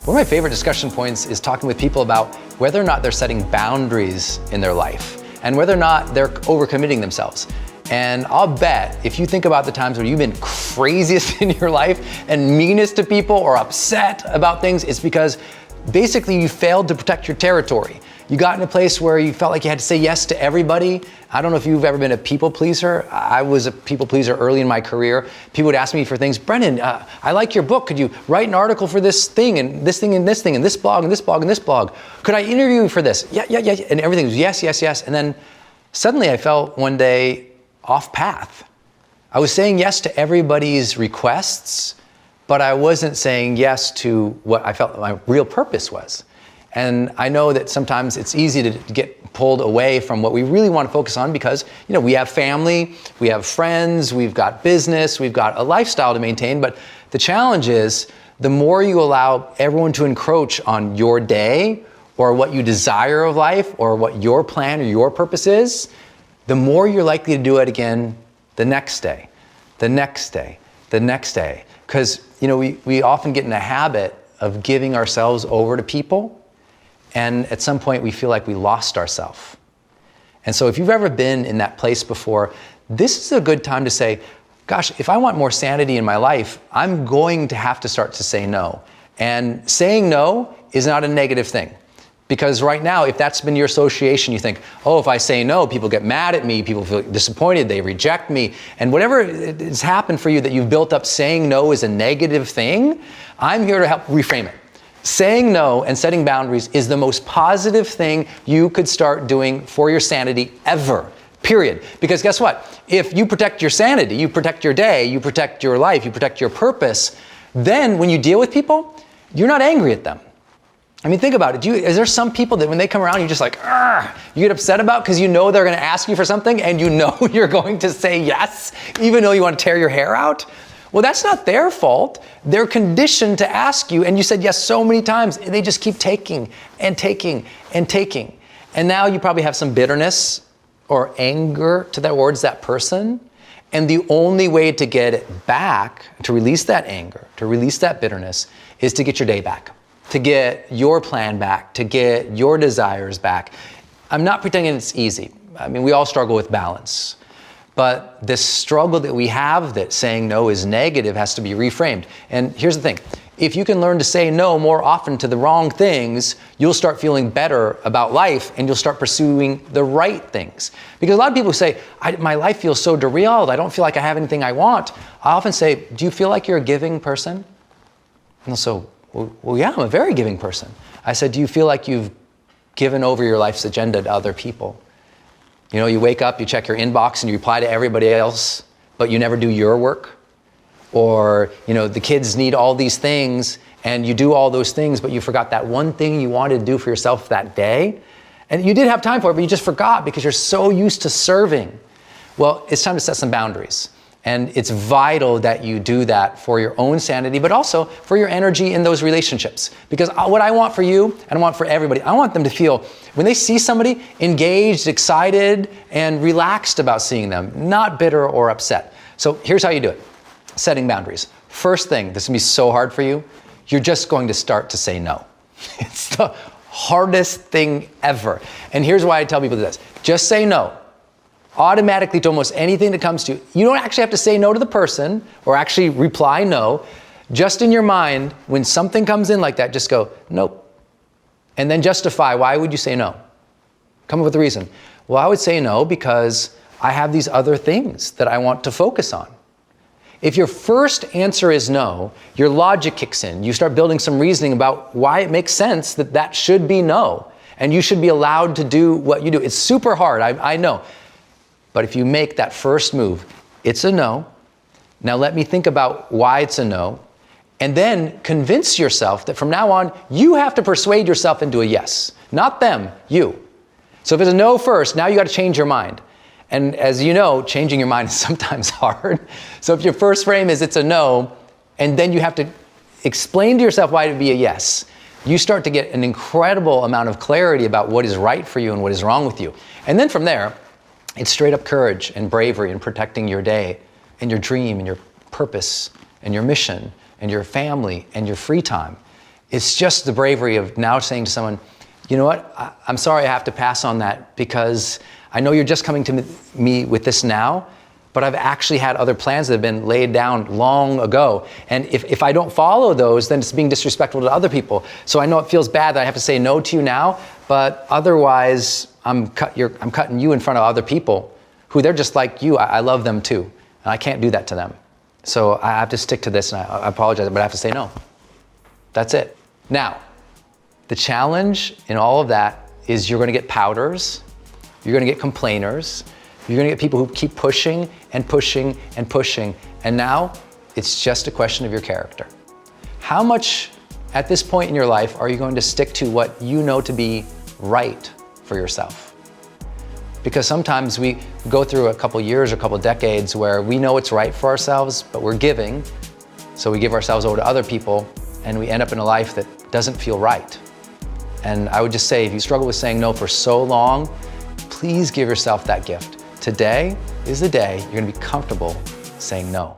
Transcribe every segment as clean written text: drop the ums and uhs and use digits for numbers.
One of my favorite discussion points is talking with people about whether or not they're setting boundaries in their life and whether or not they're overcommitting themselves. And I'll bet if you think about the times when you've been craziest in your life and meanest to people or upset about things, it's because basically you failed to protect your territory. You got in a place where you felt like you had to say yes to everybody. I don't know if you've ever been a people pleaser. I was a people pleaser early in my career. People would ask me for things. Brendan, I like your book. Could you write an article for this thing and this thing and this thing and this blog and this blog and this blog? Could I interview you for this? Yeah. And everything was yes. And then suddenly I felt one day off path. I was saying yes to everybody's requests, but I wasn't saying yes to what I felt my real purpose was. And I know that sometimes it's easy to get pulled away from what we really want to focus on because, we have family, we have friends, we've got business, we've got a lifestyle to maintain. But the challenge is the more you allow everyone to encroach on your day or what you desire of life or what your plan or your purpose is, the more you're likely to do it again the next day, the next day, the next day. Because, we often get in a habit of giving ourselves over to people. And at some point we feel like we lost ourselves. And so if you've ever been in that place before, this is a good time to say, gosh, if I want more sanity in my life, I'm going to have to start to say no. And saying no is not a negative thing. Because right now, if that's been your association, you think, oh, if I say no, people get mad at me, people feel disappointed, they reject me. And whatever has happened for you that you've built up saying no is a negative thing, I'm here to help reframe it. Saying no and setting boundaries is the most positive thing you could start doing for your sanity ever, period. Because guess what? If you protect your sanity, you protect your day, you protect your life, you protect your purpose, then when you deal with people, you're not angry at them. I mean, think about it. Is there some people that when they come around, you're just like, you get upset about because you know they're going to ask you for something and you know you're going to say yes, even though you want to tear your hair out? Well, that's not their fault. They're conditioned to ask you, and you said yes so many times, and they just keep taking and taking and taking. And now you probably have some bitterness or anger towards that person. And the only way to get it back, to release that anger, to release that bitterness, is to get your day back, to get your plan back, to get your desires back. I'm not pretending it's easy. I mean, we all struggle with balance. But this struggle that we have that saying no is negative has to be reframed. And here's the thing. If you can learn to say no more often to the wrong things, you'll start feeling better about life and you'll start pursuing the right things. Because a lot of people say, my life feels so derailed, I don't feel like I have anything I want. I often say, do you feel like you're a giving person? And they'll say, well, yeah, I'm a very giving person. I said, do you feel like you've given over your life's agenda to other people? You wake up, you check your inbox and you reply to everybody else, but you never do your work. Or, the kids need all these things and you do all those things, but you forgot that one thing you wanted to do for yourself that day. And you did have time for it, but you just forgot because you're so used to serving. Well, it's time to set some boundaries. And it's vital that you do that for your own sanity, but also for your energy in those relationships. Because what I want for you, and I want for everybody, I want them to feel, when they see somebody, engaged, excited, and relaxed about seeing them, not bitter or upset. So here's how you do it. Setting boundaries. First thing, this is going to be so hard for you, you're just going to start to say no. It's the hardest thing ever. And here's why I tell people this. Just say no. Automatically to almost anything that comes to you. You don't actually have to say no to the person or actually reply no. Just in your mind, when something comes in like that, just go, nope. And then justify, why would you say no? Come up with a reason. Well, I would say no because I have these other things that I want to focus on. If your first answer is no, your logic kicks in. You start building some reasoning about why it makes sense that that should be no. And you should be allowed to do what you do. It's super hard, I know. But if you make that first move, it's a no. Now let me think about why it's a no. And then convince yourself that from now on, you have to persuade yourself into a yes. Not them, you. So if it's a no first, now you got to change your mind. And as you know, changing your mind is sometimes hard. So if your first frame is it's a no, and then you have to explain to yourself why it would be a yes, you start to get an incredible amount of clarity about what is right for you and what is wrong with you. And then from there, it's straight up courage and bravery in protecting your day and your dream and your purpose and your mission and your family and your free time. It's just the bravery of now saying to someone, you know what, I'm sorry I have to pass on that because I know you're just coming to me with this now, but I've actually had other plans that have been laid down long ago. And if I don't follow those, then it's being disrespectful to other people. So I know it feels bad that I have to say no to you now, but otherwise I'm cutting you in front of other people who they're just like you. I love them too. And I can't do that to them. So I have to stick to this, and I apologize, but I have to say no. That's it. Now, the challenge in all of that is you're gonna get pouters, you're gonna get complainers, you're gonna get people who keep pushing and pushing and pushing, and now it's just a question of your character. How much at this point in your life are you going to stick to what you know to be right for yourself? Because sometimes we go through a couple years or a couple decades where we know it's right for ourselves, but we're giving, so we give ourselves over to other people, and we end up in a life that doesn't feel right. And I would just say, if you struggle with saying no for so long, please give yourself that gift. Today is the day you're gonna be comfortable saying no.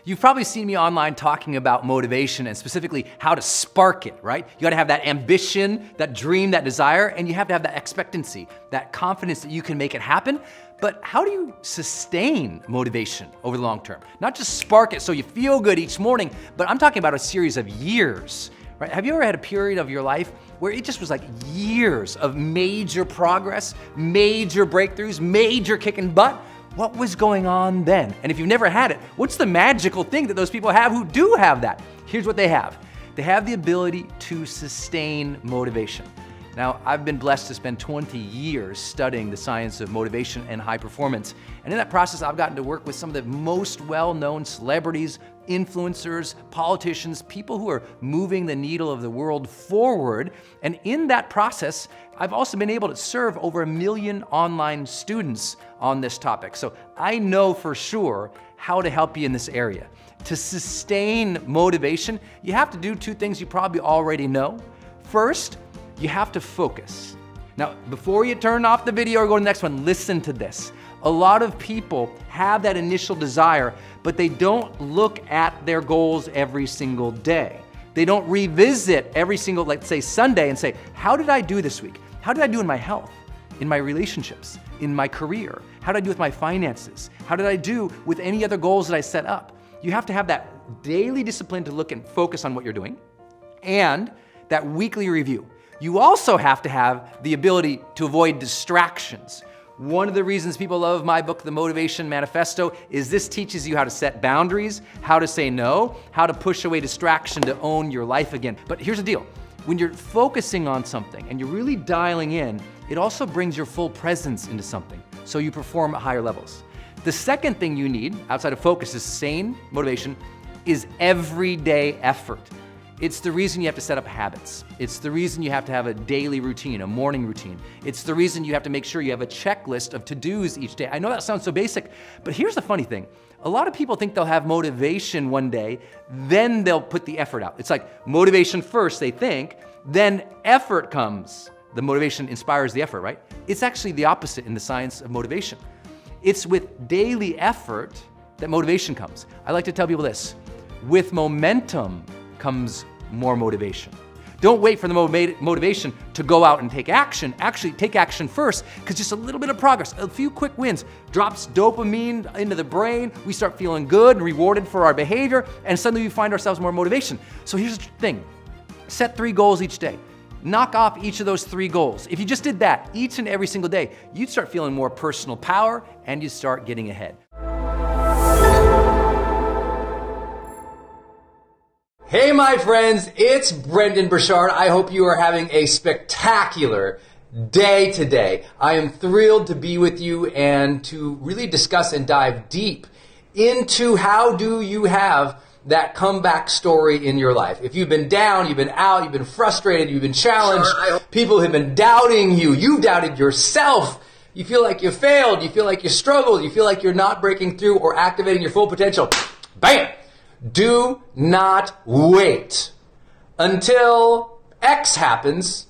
You've probably seen me online talking about motivation and specifically how to spark it, right? You gotta have that ambition, that dream, that desire, and you have to have that expectancy, that confidence that you can make it happen. But how do you sustain motivation over the long term? Not just spark it so you feel good each morning, but I'm talking about a series of years, right? Have you ever had a period of your life where it just was like years of major progress, major breakthroughs, major kicking butt? What was going on then? And if you've never had it, what's the magical thing that those people have who do have that? Here's what they have. They have the ability to sustain motivation. Now, I've been blessed to spend 20 years studying the science of motivation and high performance. And in that process, I've gotten to work with some of the most well-known celebrities, influencers, politicians, people who are moving the needle of the world forward. And in that process, I've also been able to serve over 1 million online students on this topic. So I know for sure how to help you in this area. To sustain motivation, you have to do two things you probably already know. First, you have to focus. Now, before you turn off the video or go to the next one, listen to this. A lot of people have that initial desire, but they don't look at their goals every single day. They don't revisit every single, let's say, Sunday and say, how did I do this week? How did I do in my health, in my relationships, in my career? How did I do with my finances? How did I do with any other goals that I set up? You have to have that daily discipline to look and focus on what you're doing, and that weekly review. You also have to have the ability to avoid distractions. One of the reasons people love my book, The Motivation Manifesto, is this teaches you how to set boundaries, how to say no, how to push away distraction to own your life again. But here's the deal. When you're focusing on something and you're really dialing in, it also brings your full presence into something, so you perform at higher levels. The second thing you need, outside of focus, is sane motivation, is everyday effort. It's the reason you have to set up habits. It's the reason you have to have a daily routine, a morning routine. It's the reason you have to make sure you have a checklist of to-dos each day. I know that sounds so basic, but here's the funny thing. A lot of people think they'll have motivation one day, then they'll put the effort out. It's like motivation first, they think, then effort comes. The motivation inspires the effort, right? It's actually the opposite in the science of motivation. It's with daily effort that motivation comes. I like to tell people this, with momentum comes more motivation. Don't wait for the motivation to go out and take action. Actually, take action first, because just a little bit of progress, a few quick wins, drops dopamine into the brain. We start feeling good and rewarded for our behavior, and suddenly we find ourselves more motivation. So here's the thing. Set 3 goals each day. Knock off each of those 3 goals. If you just did that each and every single day, you'd start feeling more personal power, and you'd start getting ahead. Hey my friends, it's Brendon Burchard. I hope you are having a spectacular day today. I am thrilled to be with you and to really discuss and dive deep into how do you have that comeback story in your life. If you've been down, you've been out, you've been frustrated, you've been challenged, people have been doubting you, you've doubted yourself, you feel like you failed, you feel like you struggled, you feel like you're not breaking through or activating your full potential. Bam! Do not wait until X happens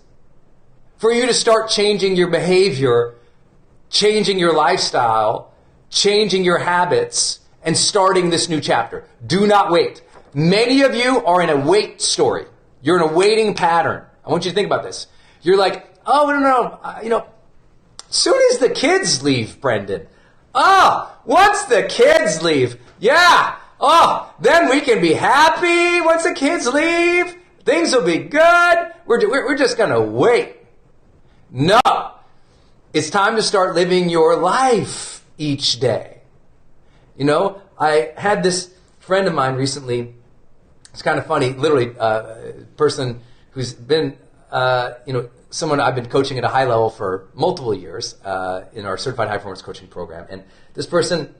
for you to start changing your behavior, changing your lifestyle, changing your habits, and starting this new chapter. Do not wait. Many of you are in a wait story. You're in a waiting pattern. I want you to think about this. You're like, oh, no, soon as the kids leave, Brendan. Once the kids leave, yeah. Then we can be happy once the kids leave. Things will be good. We're just going to wait. No. It's time to start living your life each day. I had this friend of mine recently. It's kind of funny, literally, a person who's been, someone I've been coaching at a high level for multiple years in our Certified High Performance Coaching Program. And this person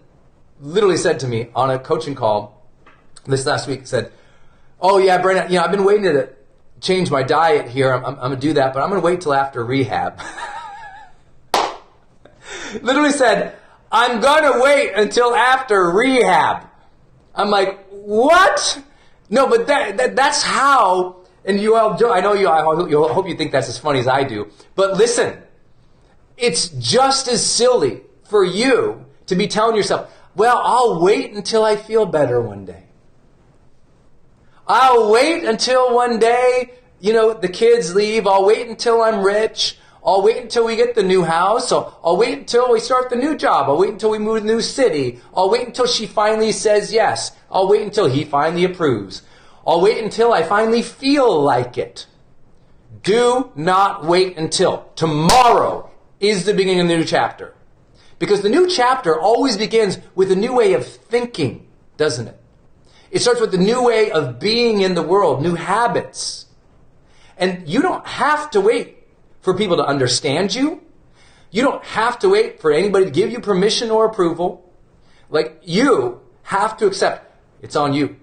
literally said to me on a coaching call this last week, said, oh yeah, Brendan, I've been waiting to change my diet here. I'm going to do that, but I'm going to wait till after rehab. Literally said, I'm going to wait until after rehab. I'm like, what? No, but that's how, and you all, I know I hope you think that's as funny as I do, but listen, it's just as silly for you to be telling yourself, well, I'll wait until I feel better one day. I'll wait until one day, the kids leave. I'll wait until I'm rich. I'll wait until we get the new house. I'll wait until we start the new job. I'll wait until we move to the new city. I'll wait until she finally says yes. I'll wait until he finally approves. I'll wait until I finally feel like it. Do not wait until. Tomorrow is the beginning of the new chapter. Because the new chapter always begins with a new way of thinking, doesn't it? It starts with a new way of being in the world, new habits. And you don't have to wait for people to understand you. You don't have to wait for anybody to give you permission or approval. You have to accept it's on you.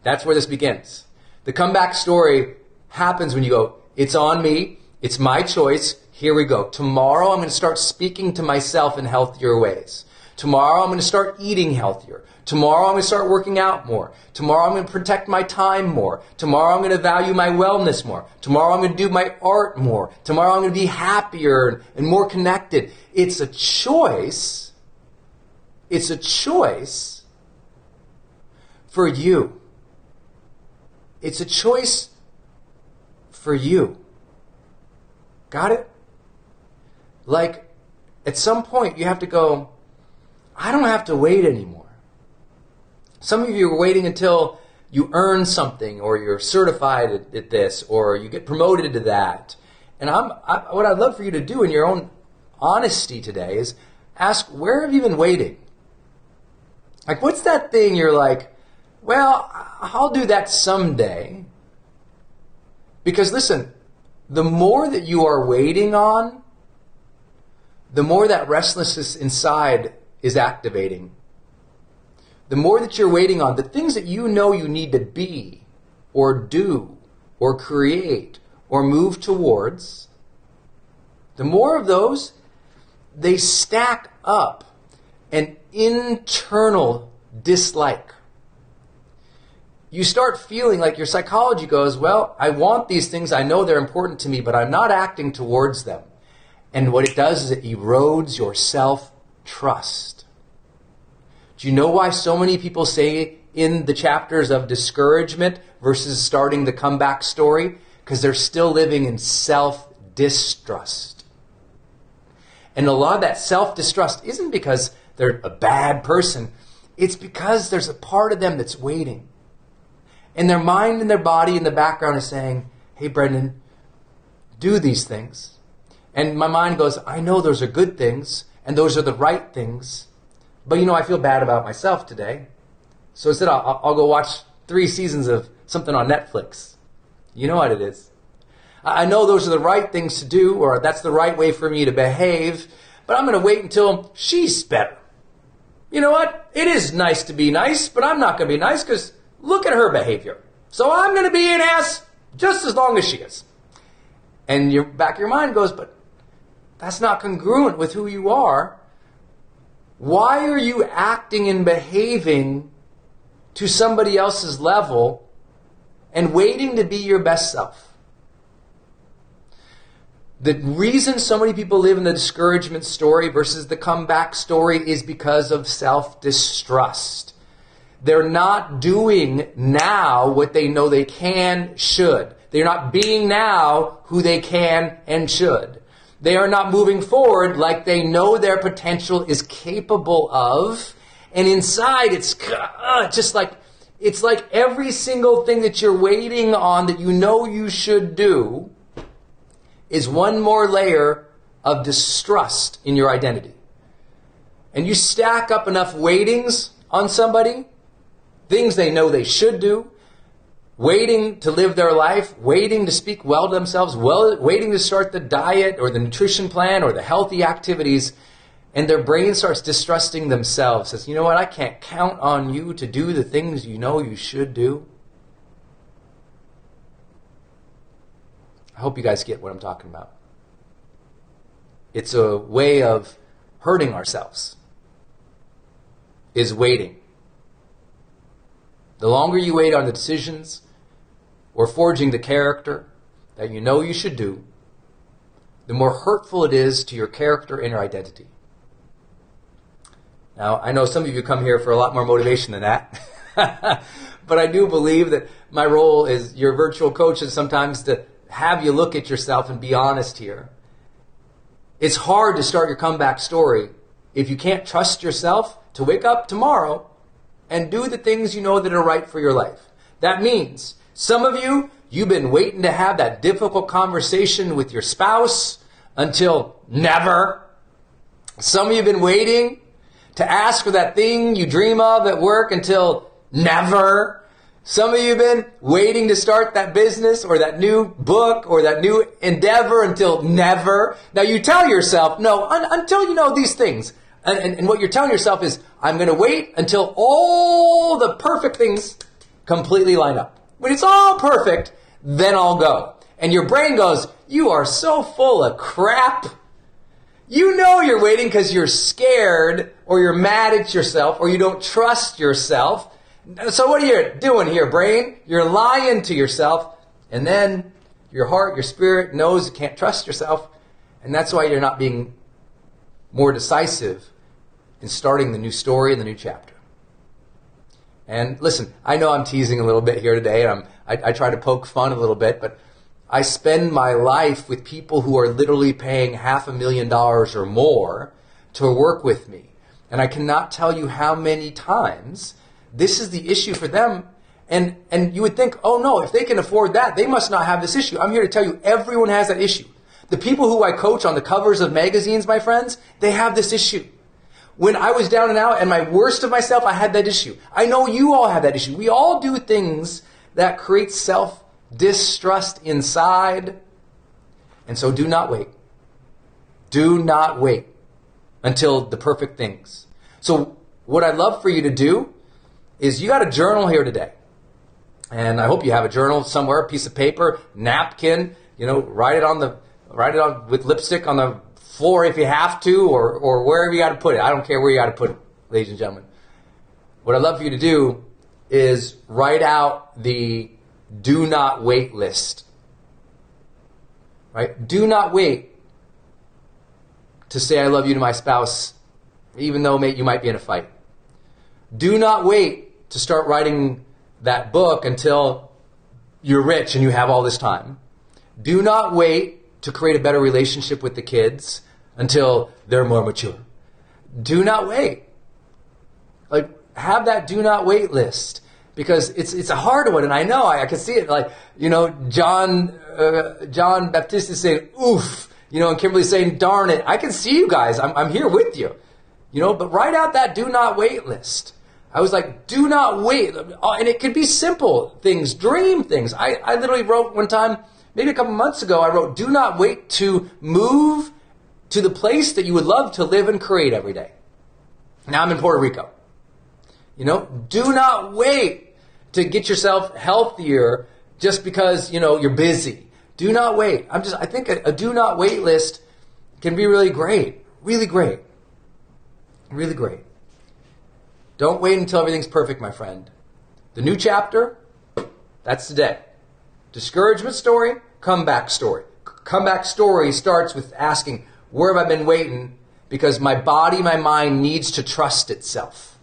That's where this begins. The comeback story happens when you go, it's on me, it's my choice, here we go. Tomorrow I'm going to start speaking to myself in healthier ways. Tomorrow I'm going to start eating healthier. Tomorrow I'm going to start working out more. Tomorrow I'm going to protect my time more. Tomorrow I'm going to value my wellness more. Tomorrow I'm going to do my art more. Tomorrow I'm going to be happier and more connected. It's a choice. It's a choice for you. It's a choice for you. Got it? At some point you have to go, I don't have to wait anymore. Some of you are waiting until you earn something, or you're certified at this, or you get promoted to that. And what I'd love for you to do in your own honesty today is ask, where have you been waiting? What's that thing you're like, well, I'll do that someday. Because listen, the more that you are waiting on, the more that restlessness inside is activating. The more that you're waiting on, the things that you know you need to be or do or create or move towards, the more of those, they stack up an internal dislike. You start feeling like your psychology goes, well, I want these things, I know they're important to me, but I'm not acting towards them. And what it does is it erodes your self-trust. Do you know why so many people say in the chapters of discouragement versus starting the comeback story? Because they're still living in self-distrust. And a lot of that self-distrust isn't because they're a bad person. It's because there's a part of them that's waiting. And their mind and their body in the background is saying, hey, Brendan, do these things. And my mind goes, I know those are good things, and those are the right things. But I feel bad about myself today. So instead, I'll go watch 3 seasons of something on Netflix. You know what it is. I know those are the right things to do, or that's the right way for me to behave, but I'm going to wait until she's better. You know what? It is nice to be nice, but I'm not going to be nice because look at her behavior. So I'm going to be an ass just as long as she is. And your back of your mind goes, but that's not congruent with who you are. Why are you acting and behaving to somebody else's level and waiting to be your best self? The reason so many people live in the discouragement story versus the comeback story is because of self-distrust. They're not doing now what they know they can, should. They're not being now who they can and should. They are not moving forward like they know their potential is capable of. And inside, it's just like, it's like every single thing that you're waiting on that you know you should do is one more layer of distrust in your identity. And you stack up enough waitings on somebody, things they know they should do, waiting to live their life, waiting to speak well to themselves, waiting to start the diet or the nutrition plan or the healthy activities, and their brain starts distrusting themselves. Says, you know what, I can't count on you to do the things you know you should do. I hope you guys get what I'm talking about. It's a way of hurting ourselves, is waiting. The longer you wait on the decisions or forging the character that you know you should do, the more hurtful it is to your character and your identity. Now, I know some of you come here for a lot more motivation than that, but I do believe that my role as your virtual coach is sometimes to have you look at yourself and be honest here. It's hard to start your comeback story if you can't trust yourself to wake up tomorrow and do the things you know that are right for your life. That means some of you, you've been waiting to have that difficult conversation with your spouse until never. Some of you have been waiting to ask for that thing you dream of at work until never. Some of you have been waiting to start that business or that new book or that new endeavor until never. Now you tell yourself, no, until you know these things. And what you're telling yourself is, I'm going to wait until all the perfect things completely line up. When it's all perfect, then I'll go. And your brain goes, you are so full of crap. You know you're waiting because you're scared or you're mad at yourself or you don't trust yourself. So what are you doing here, brain? You're lying to yourself, and then your heart, your spirit knows you can't trust yourself, and that's why you're not being more decisive in starting the new story and the new chapter. And listen, I know I'm teasing a little bit here today, and I try to poke fun a little bit, but I spend my life with people who are literally paying $500,000 or more to work with me. And I cannot tell you how many times this is the issue for them. And you would think, oh no, if they can afford that, they must not have this issue. I'm here to tell you, everyone has that issue. The people who I coach on the covers of magazines, my friends, they have this issue. When I was down and out and my worst of myself, I had that issue. I know you all have that issue. We all do things that create self-distrust inside. And so do not wait. Do not wait until the perfect things. So what I'd love for you to do is you got a journal here today. And I hope you have a journal somewhere, a piece of paper, napkin, write it on with lipstick on the floor if you have to, or wherever you got to put it. I don't care where you got to put it, ladies and gentlemen. What I'd love for you to do is write out the do not wait list. Right? Do not wait to say I love you to my spouse, even though you might be in a fight. Do not wait to start writing that book until you're rich and you have all this time. Do not wait to create a better relationship with the kids until they're more mature. Do not wait. Have that do not wait list, because it's a hard one, and I know I can see it. John Baptiste is saying oof, and Kimberly's saying darn it. I can see you guys. I'm here with you. But write out that do not wait list. I was like, do not wait. And it could be simple things, dream things. I literally wrote one time, maybe a couple months ago, I wrote, do not wait to move to the place that you would love to live and create every day. Now I'm in Puerto Rico. Do not wait to get yourself healthier just because, you're busy. Do not wait. I think a do not wait list can be really great. Really great. Really great. Don't wait until everything's perfect, my friend. The new chapter, that's today. Discouragement story, comeback story. comeback story starts with asking, where have I been waiting? Because my body, my mind needs to trust itself.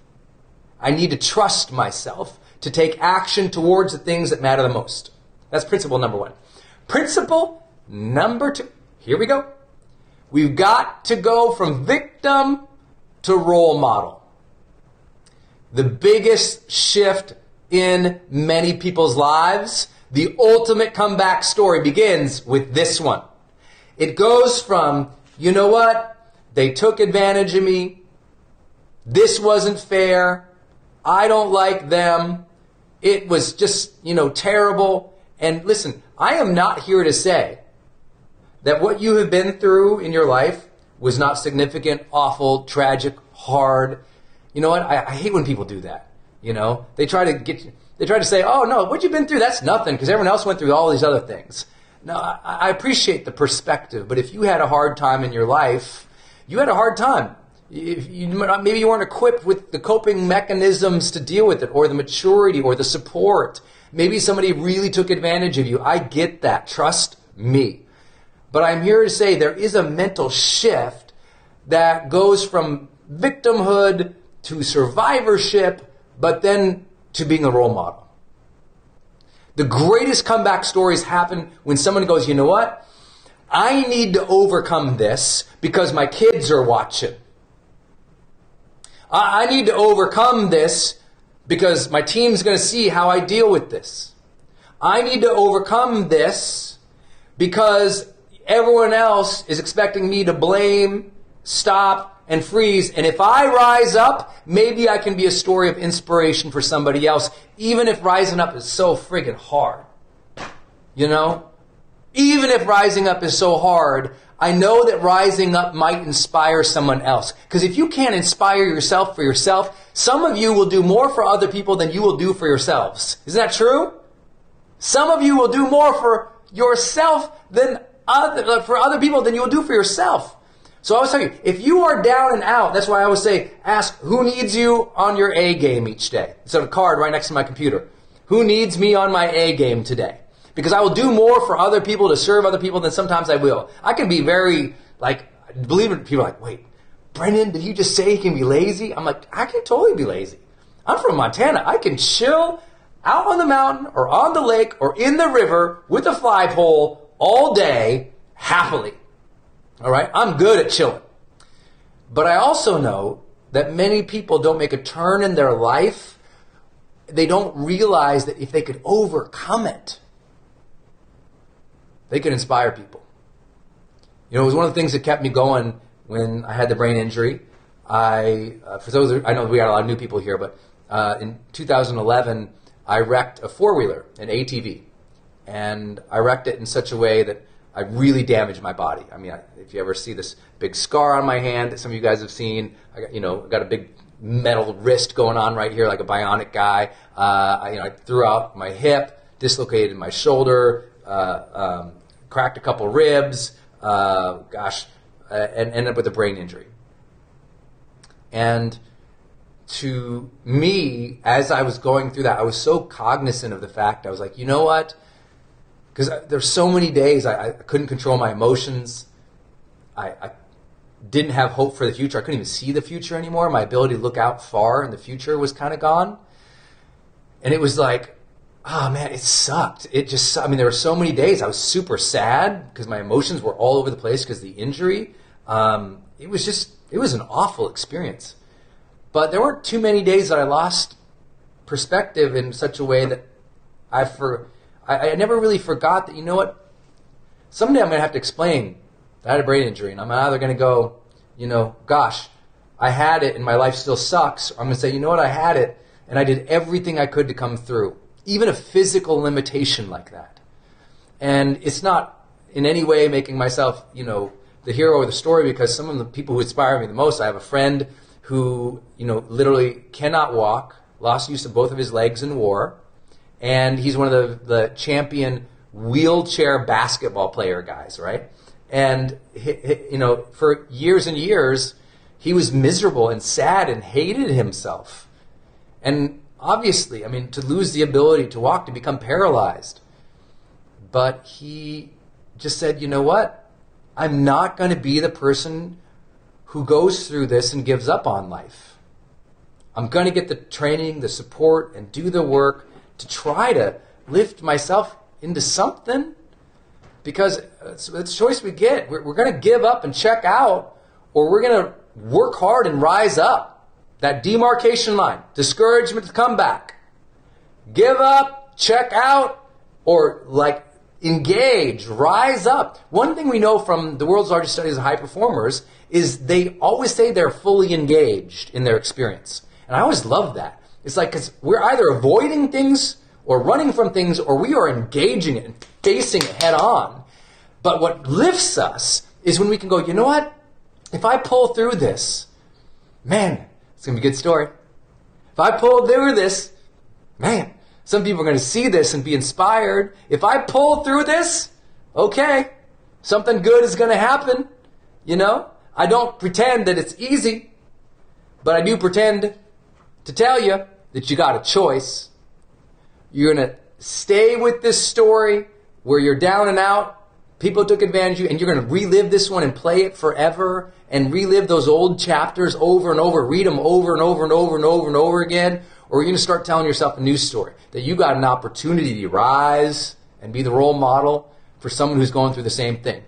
I need to trust myself to take action towards the things that matter the most. That's principle number one. Principle number two. Here we go. We've got to go from victim to role model. The biggest shift in many people's lives, the ultimate comeback story begins with this one. It goes from, you know what? They took advantage of me. This wasn't fair. I don't like them. It was just, terrible. And listen, I am not here to say that what you have been through in your life was not significant, awful, tragic, hard. You know what? I hate when people do that. They try to say, oh no, what you've been through, that's nothing because everyone else went through all these other things. No, I appreciate the perspective, but if you had a hard time in your life, you had a hard time. Maybe you weren't equipped with the coping mechanisms to deal with it, or the maturity, or the support. Maybe somebody really took advantage of you. I get that. Trust me. But I'm here to say there is a mental shift that goes from victimhood to survivorship, but then to being a role model. The greatest comeback stories happen when someone goes, you know what? I need to overcome this because my kids are watching. I need to overcome this because my team's going to see how I deal with this. I need to overcome this because everyone else is expecting me to blame, stop, and freeze. And if I rise up, maybe I can be a story of inspiration for somebody else, even if rising up is so friggin' hard. Even if rising up is so hard, I know that rising up might inspire someone else. Because if you can't inspire yourself for yourself, some of you will do more for other people than you will do for yourselves. Isn't that true? Some of you will do more for yourself for other people than you will do for yourself. So I always tell you, if you are down and out, that's why I always say, ask who needs you on your A game each day. It's a card right next to my computer. Who needs me on my A game today? Because I will do more for other people to serve other people than sometimes I will. I can be very, believe it, people are like, wait, Brendan, did you just say you can be lazy? I'm like, I can totally be lazy. I'm from Montana. I can chill out on the mountain or on the lake or in the river with a fly pole all day happily. All right? I'm good at chilling. But I also know that many people don't make a turn in their life. They don't realize that if they could overcome it, they could inspire people. It was one of the things that kept me going when I had the brain injury. I know we got a lot of new people here, but in 2011, I wrecked a four-wheeler, an ATV. And I wrecked it in such a way that I really damaged my body. I mean, if you ever see this big scar on my hand that some of you guys have seen, I got a big metal wrist going on right here like a bionic guy. I threw out my hip, dislocated my shoulder, cracked a couple ribs, and ended up with a brain injury. And to me, as I was going through that, I was so cognizant of the fact, I was like, you know what? Because there's so many days I couldn't control my emotions. I didn't have hope for the future. I couldn't even see the future anymore. My ability to look out far in the future was kind of gone. And it was like, oh man, it sucked. There were so many days I was super sad because my emotions were all over the place because of the injury. It was an awful experience. But there weren't too many days that I lost perspective in such a way that I never really forgot that, you know what, someday I'm going to have to explain that I had a brain injury, and I'm either going to go, gosh, I had it and my life still sucks, or I'm going to say, you know what, I had it and I did everything I could to come through. Even a physical limitation like that. And it's not in any way making myself, the hero of the story, because some of the people who inspire me the most, I have a friend who, literally cannot walk, lost use of both of his legs in war, and he's one of the champion wheelchair basketball player guys, right? And, for years and years, he was miserable and sad and hated himself. And obviously, to lose the ability to walk, to become paralyzed. But he just said, you know what? I'm not going to be the person who goes through this and gives up on life. I'm going to get the training, the support, and do the work to try to lift myself into something, because it's a choice we get. We're going to give up and check out, or we're going to work hard and rise up. That demarcation line, discouragement to come back. Give up, check out, or like engage, rise up. One thing we know from the world's largest studies of high performers is they always say they're fully engaged in their experience. And I always love that. It's like, because we're either avoiding things or running from things, or we are engaging it and facing it head on. But what lifts us is when we can go, you know what? If I pull through this, man, it's going to be a good story. If I pull through this, man, some people are going to see this and be inspired. If I pull through this, okay, something good is going to happen. You know, I don't pretend that it's easy, but I do pretend to tell you that you got a choice. You're going to stay with this story where you're down and out, people took advantage of you, and you're going to relive this one and play it forever and relive those old chapters over and over, read them over and over and over and over and over again, or you're going to start telling yourself a new story, that you got an opportunity to rise and be the role model for someone who's going through the same thing.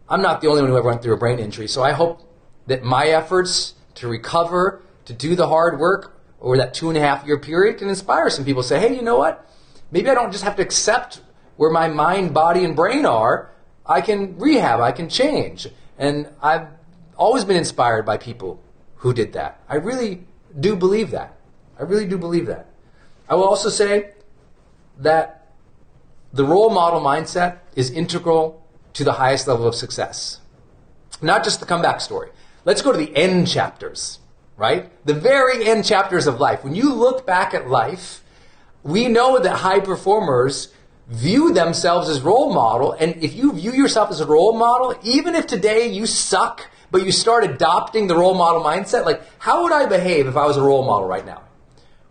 I'm not the only one who ever went through a brain injury, so I hope that my efforts to recover, to do the hard work over that 2.5-year period can inspire some people. Say, hey, you know what? Maybe I don't just have to accept where my mind, body, and brain are. I can rehab, I can change. And I've always been inspired by people who did that. I really do believe that. I really do believe that. I will also say that the role model mindset is integral to the highest level of success. Not just the comeback story. Let's go to the end chapters, right? The very end chapters of life. When you look back at life, we know that high performers view themselves as role model. And if you view yourself as a role model, even if today you suck, but you start adopting the role model mindset, like, how would I behave if I was a role model right now?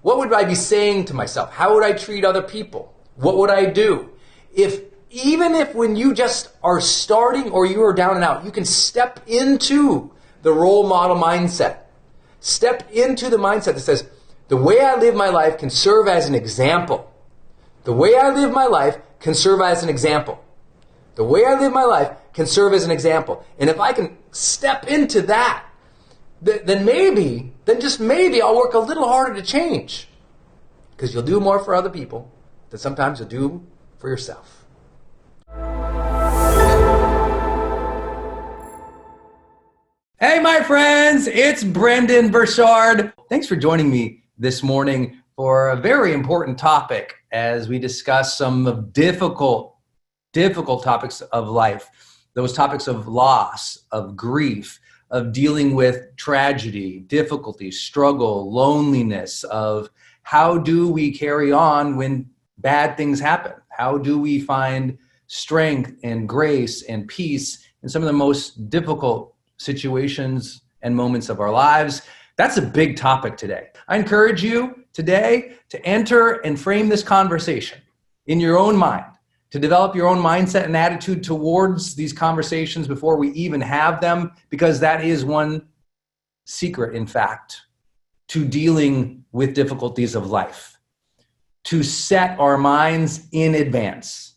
What would I be saying to myself? How would I treat other people? What would I do? Even if when you just are starting or you are down and out, you can step into the role model mindset. Step into the mindset that says, the way I live my life can serve as an example. The way I live my life can serve as an example. The way I live my life can serve as an example. And if I can step into that, then just maybe I'll work a little harder to change. Because you'll do more for other people than sometimes you'll do for yourself. Hey, my friends, it's Brendon Burchard. Thanks for joining me this morning for a very important topic as we discuss some difficult topics of life. Those topics of loss, of grief, of dealing with tragedy, difficulty, struggle, loneliness, of how do we carry on when bad things happen? How do we find strength and grace and peace in some of the most difficult situations and moments of our lives? That's a big topic today. I encourage you today to enter and frame this conversation in your own mind, to develop your own mindset and attitude towards these conversations before we even have them, because that is one secret, in fact, to dealing with difficulties of life. To set our minds in advance,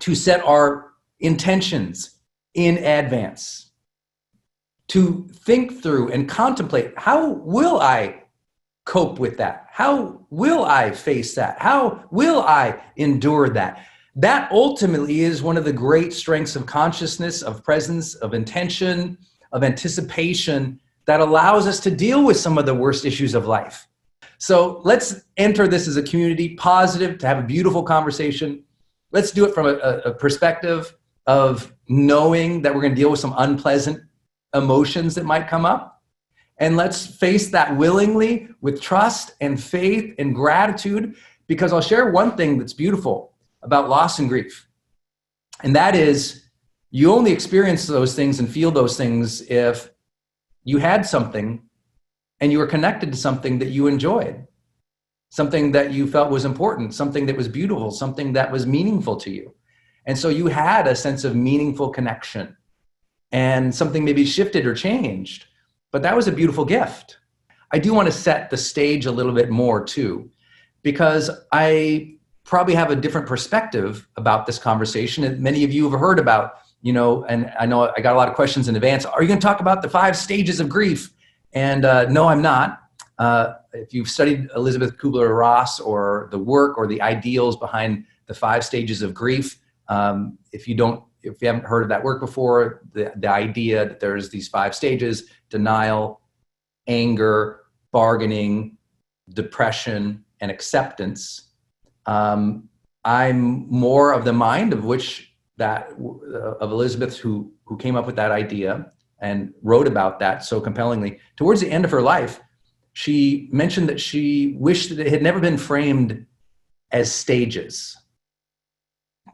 to set our intentions in advance, to think through and contemplate, how will I cope with that? How will I face that? How will I endure that? That ultimately is one of the great strengths of consciousness, of presence, of intention, of anticipation that allows us to deal with some of the worst issues of life. So let's enter this as a community, positive, to have a beautiful conversation. Let's do it from a perspective of knowing that we're going to deal with some unpleasant emotions that might come up. And let's face that willingly with trust and faith and gratitude, because I'll share one thing that's beautiful about loss and grief. And that is, you only experience those things and feel those things if you had something and you were connected to something that you enjoyed, something that you felt was important, something that was beautiful, something that was meaningful to you. And so you had a sense of meaningful connection, and something maybe shifted or changed, but that was a beautiful gift. I do want to set the stage a little bit more too, because I probably have a different perspective about this conversation. And many of you have heard about, and I know I got a lot of questions in advance. Are you going to talk about the 5 stages of grief? And no, I'm not. If you've studied Elizabeth Kubler-Ross or the work or the ideals behind the 5 stages of grief, if you haven't heard of that work before, the idea that there's these 5 stages: denial, anger, bargaining, depression, and acceptance. I'm more of the mind of Elizabeth, who came up with that idea and wrote about that so compellingly. Towards the end of her life, she mentioned that she wished that it had never been framed as stages,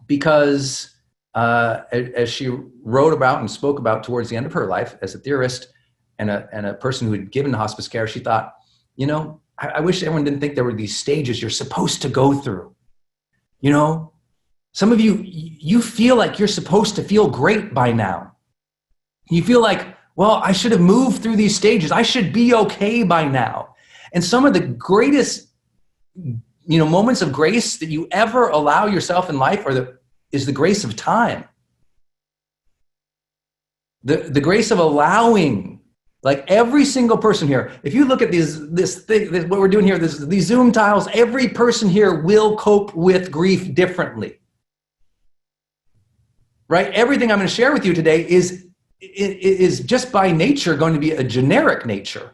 because as she wrote about and spoke about towards the end of her life as a theorist and a person who had given hospice care, she thought, I wish everyone didn't think there were these stages you're supposed to go through. Some of you feel like you're supposed to feel great by now. You feel like, well, I should have moved through these stages. I should be okay by now. And some of the greatest, moments of grace that you ever allow yourself in life is the grace of time. The grace of allowing, like every single person here, if you look at what we're doing here, these Zoom tiles, every person here will cope with grief differently. Right? Everything I'm going to share with you today is just by nature going to be a generic nature.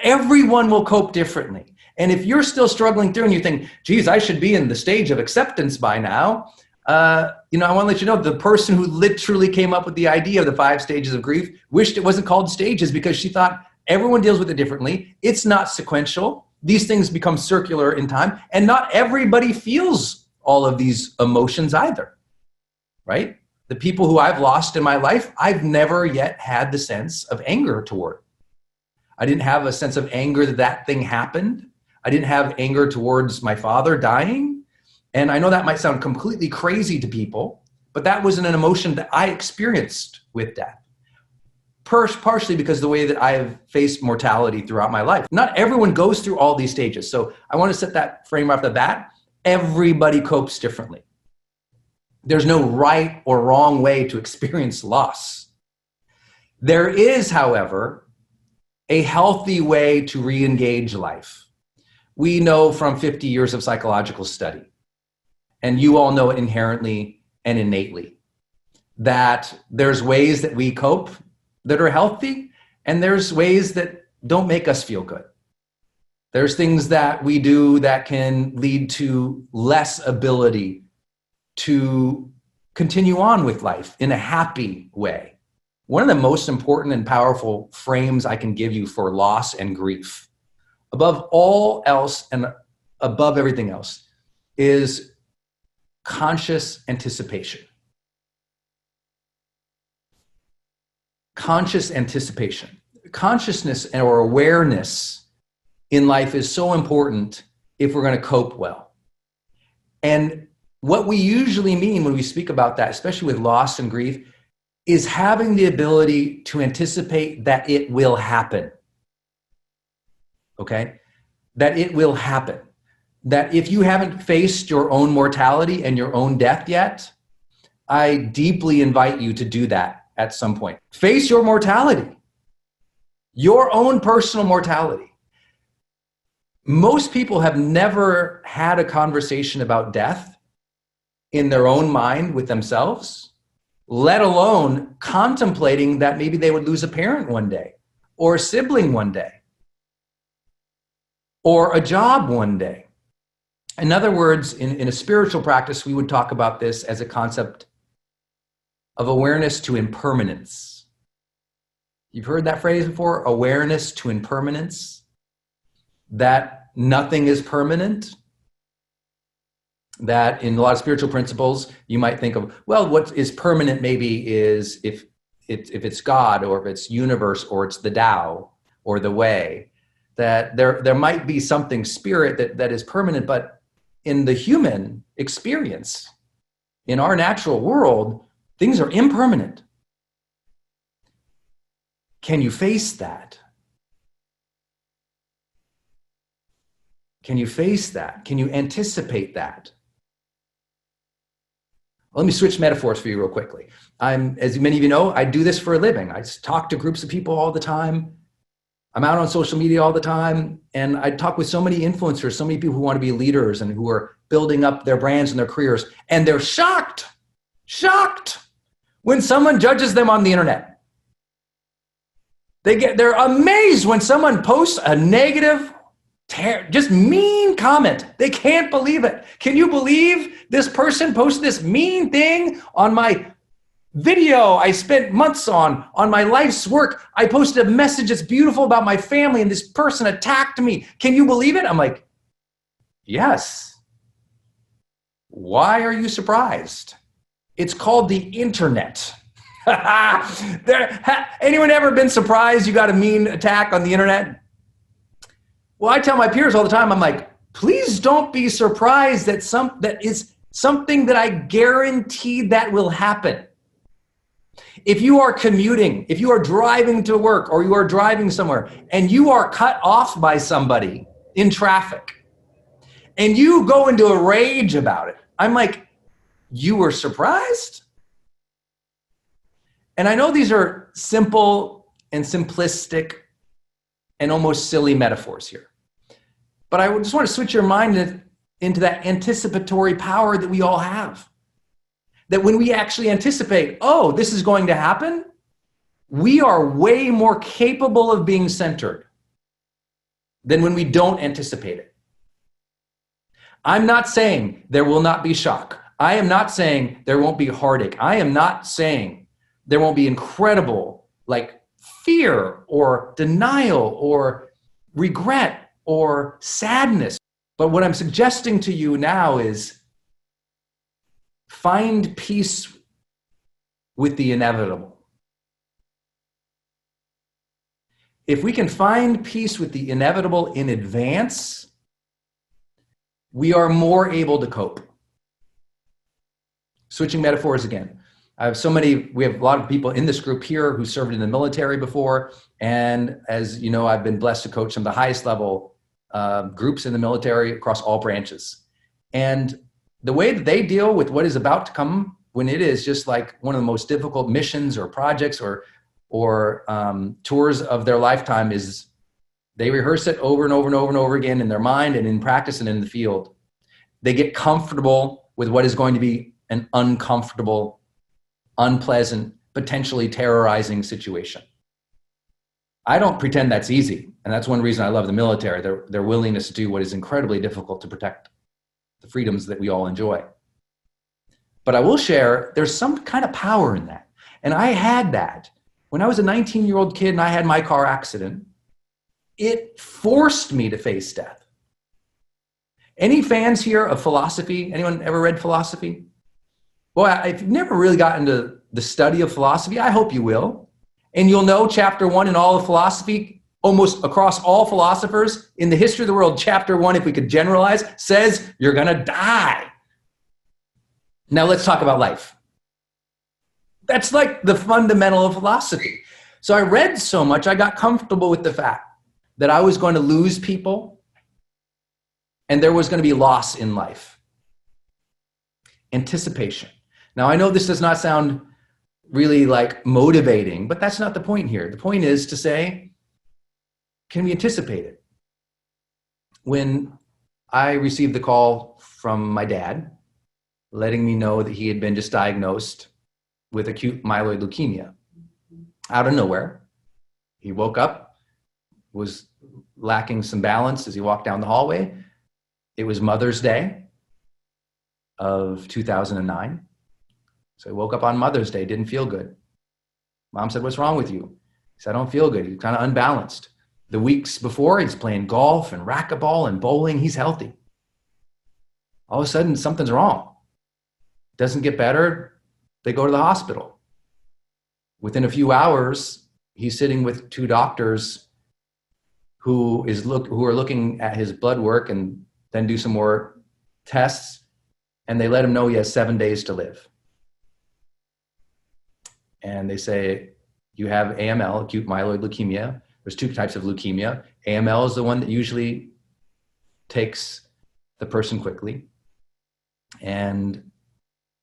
Everyone will cope differently. And if you're still struggling through and you think, geez, I should be in the stage of acceptance by now, I want to let you know the person who literally came up with the idea of the 5 stages of grief wished it wasn't called stages, because she thought everyone deals with it differently. It's not sequential. These things become circular in time, and not everybody feels all of these emotions either, right? The people who I've lost in my life, I've never yet had the sense of anger toward. I didn't have a sense of anger that thing happened. I didn't have anger towards my father dying. And I know that might sound completely crazy to people, but that wasn't an emotion that I experienced with death. Partially because of the way that I have faced mortality throughout my life. Not everyone goes through all these stages. So I want to set that frame off the bat. Everybody copes differently. There's no right or wrong way to experience loss. There is, however, a healthy way to re-engage life. We know from 50 years of psychological study, and you all know it inherently and innately, that there's ways that we cope that are healthy, and there's ways that don't make us feel good. There's things that we do that can lead to less ability to continue on with life in a happy way. One of the most important and powerful frames I can give you for loss and grief, above all else and above everything else, is conscious anticipation. Conscious anticipation. Consciousness or awareness in life is so important if we're going to cope well. And what we usually mean when we speak about that, especially with loss and grief, is having the ability to anticipate that it will happen. Okay? That it will happen. That if you haven't faced your own mortality and your own death yet, I deeply invite you to do that at some point. Face your mortality, your own personal mortality. Most people have never had a conversation about death in their own mind with themselves, let alone contemplating that maybe they would lose a parent one day, or a sibling one day, or a job one day. In other words, in a spiritual practice, we would talk about this as a concept of awareness to impermanence. You've heard that phrase before, awareness to impermanence, that nothing is permanent. That in a lot of spiritual principles, you might think of, well, what is permanent maybe is if it's God, or if it's universe, or it's the Tao or the way, that there might be something spirit that is permanent, but in the human experience, in our natural world, things are impermanent. Can you face that? Can you face that? Can you anticipate that? Let me switch metaphors for you real quickly. As many of you know, I do this for a living. I talk to groups of people all the time. I'm out on social media all the time, and I talk with so many influencers, so many people who want to be leaders and who are building up their brands and their careers, and they're shocked when someone judges them on the internet. They're amazed when someone posts a negative, just mean comment. They can't believe it. Can you believe this person posted this mean thing on my video I spent months on my life's work? I posted a message that's beautiful about my family, and this person attacked me. Can you believe it? I'm like, yes. Why are you surprised? It's called the internet. Anyone ever been surprised you got a mean attack on the internet? Well, I tell my peers all the time, I'm like, please don't be surprised that that is something that I guarantee that will happen. If you are commuting, if you are driving to work or you are driving somewhere and you are cut off by somebody in traffic and you go into a rage about it, I'm like, you were surprised? And I know these are simple and simplistic and almost silly metaphors here, but I just want to switch your mind into that anticipatory power that we all have. That when we actually anticipate, oh, this is going to happen, we are way more capable of being centered than when we don't anticipate it. I'm not saying there will not be shock. I am not saying there won't be heartache. I am not saying there won't be incredible fear or denial or regret or sadness. But what I'm suggesting to you now is find peace with the inevitable. If we can find peace with the inevitable in advance, we are more able to cope. Switching metaphors again. We have a lot of people in this group here who served in the military before. And as you know, I've been blessed to coach some of the highest level groups in the military across all branches. And the way that they deal with what is about to come, when it is just like one of the most difficult missions or projects or tours of their lifetime, is they rehearse it over and over and over and over again in their mind and in practice and in the field. They get comfortable with what is going to be an uncomfortable, unpleasant, potentially terrorizing situation. I don't pretend that's easy. And that's one reason I love the military, their willingness to do what is incredibly difficult to protect the freedoms that we all enjoy. But I will share, there's some kind of power in that. And I had that. When I was a 19-year-old kid and I had my car accident, it forced me to face death. Any fans here of philosophy? Anyone ever read philosophy? Well, if you've never really gotten into the study of philosophy, I hope you will. And you'll know chapter 1 in all of philosophy, almost across all philosophers in the history of the world, chapter 1, if we could generalize, says you're gonna die. Now let's talk about life. That's like the fundamental of philosophy. So I read so much, I got comfortable with the fact that I was going to lose people and there was going to be loss in life. Anticipation. Now I know this does not sound really motivating, but that's not the point here. The point is to say, can we anticipate it? When I received the call from my dad, letting me know that he had been just diagnosed with acute myeloid leukemia, out of nowhere, he woke up, was lacking some balance as he walked down the hallway. It was Mother's Day of 2009. So he woke up on Mother's Day, didn't feel good. Mom said, "What's wrong with you?" He said, "I don't feel good." He's kind of unbalanced. The weeks before, he's playing golf and racquetball and bowling. He's healthy. All of a sudden, something's wrong. Doesn't get better. They go to the hospital. Within a few hours, he's sitting with 2 doctors who are looking at his blood work and then do some more tests. and they let him know he has 7 days to live. And they say, you have AML, acute myeloid leukemia. There's two types of leukemia. AML is the one that usually takes the person quickly. And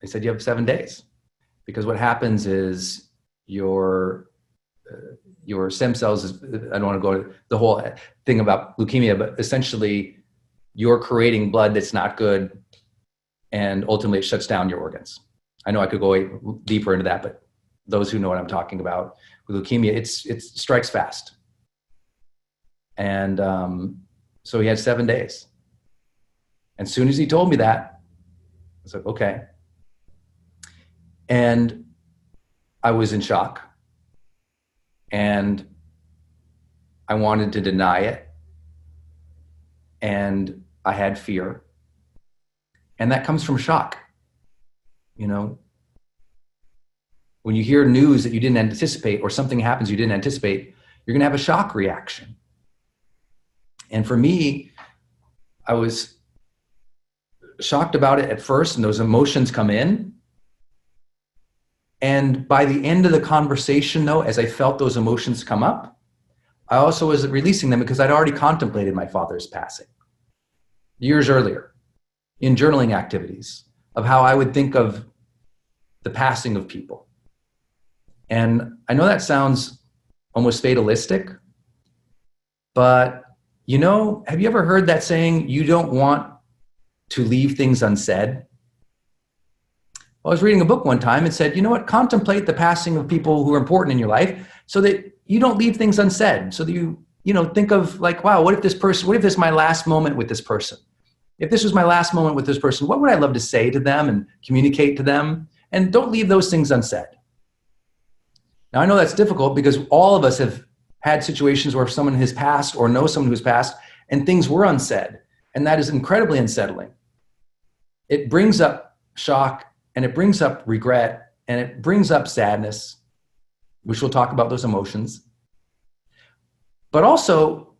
they said, you have 7 days. Because what happens is your stem cells, I don't want to go to the whole thing about leukemia, but essentially you're creating blood that's not good, and ultimately it shuts down your organs. I know I could go deeper into that, but those who know what I'm talking about with leukemia, it strikes fast. And so he had 7 days. And as soon as he told me that, I was like, okay. And I was in shock. And I wanted to deny it. And I had fear. And that comes from shock. You know, when you hear news that you didn't anticipate, or something happens you didn't anticipate, you're going to have a shock reaction. And for me, I was shocked about it at first, and those emotions come in. And by the end of the conversation, though, as I felt those emotions come up, I also was releasing them because I'd already contemplated my father's passing years earlier in journaling activities of how I would think of the passing of people. And I know that sounds almost fatalistic, but you know, have you ever heard that saying, you don't want to leave things unsaid? I was reading a book one time and said, you know what, contemplate the passing of people who are important in your life so that you don't leave things unsaid, so that you think of like, wow, what if this is my last moment with this person? If this was my last moment with this person, what would I love to say to them and communicate to them? And don't leave those things unsaid. Now, I know that's difficult because all of us have had situations where someone has passed or know someone who's passed and things were unsaid. And that is incredibly unsettling. It brings up shock, and it brings up regret, and it brings up sadness, which we'll talk about those emotions. But also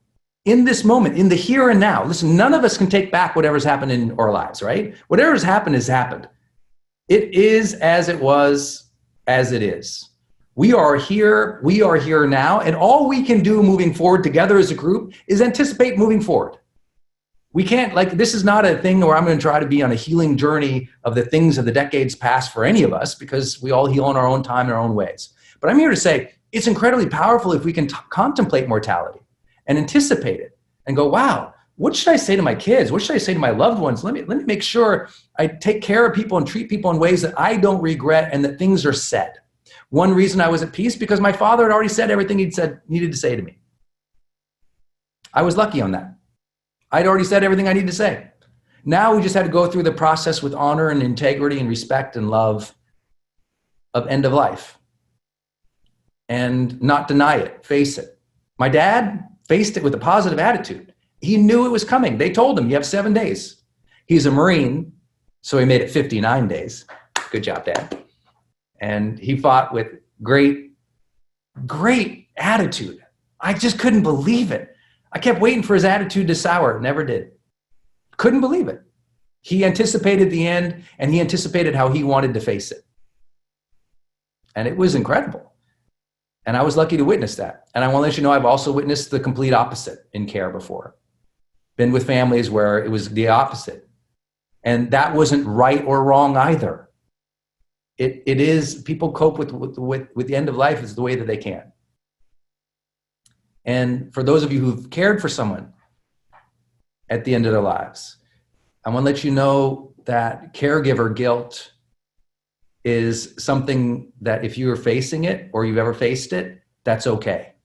in this moment, in the here and now, listen, none of us can take back whatever's happened in our lives, right? Whatever's happened has happened. It is as it was, as it is. We are here now, and all we can do moving forward together as a group is anticipate moving forward. We can't, this is not a thing where I'm going to try to be on a healing journey of the things of the decades past for any of us, because we all heal in our own time, in our own ways. But I'm here to say it's incredibly powerful if we can contemplate mortality and anticipate it and go, wow, what should I say to my kids? What should I say to my loved ones? Let me make sure I take care of people and treat people in ways that I don't regret and that things are said. One reason I was at peace, because my father had already said everything needed to say to me. I was lucky on that. I'd already said everything I needed to say. Now we just had to go through the process with honor and integrity and respect and love of end of life and not deny it, face it. My dad faced it with a positive attitude. He knew it was coming. They told him, you have 7 days. He's a Marine, so he made it 59 days. Good job, Dad. And he fought with great attitude. I just couldn't believe it. I kept waiting for his attitude to sour. Never did. Couldn't believe it. He anticipated the end, and he anticipated how he wanted to face it. And it was incredible. And I was lucky to witness that. And I want to let you know, I've also witnessed the complete opposite in care before. Been with families where it was the opposite. And that wasn't right or wrong either. It is, people cope with the end of life is the way that they can. And for those of you who've cared for someone at the end of their lives, I want to let you know that caregiver guilt is something that if you're facing it or you've ever faced it, that's okay.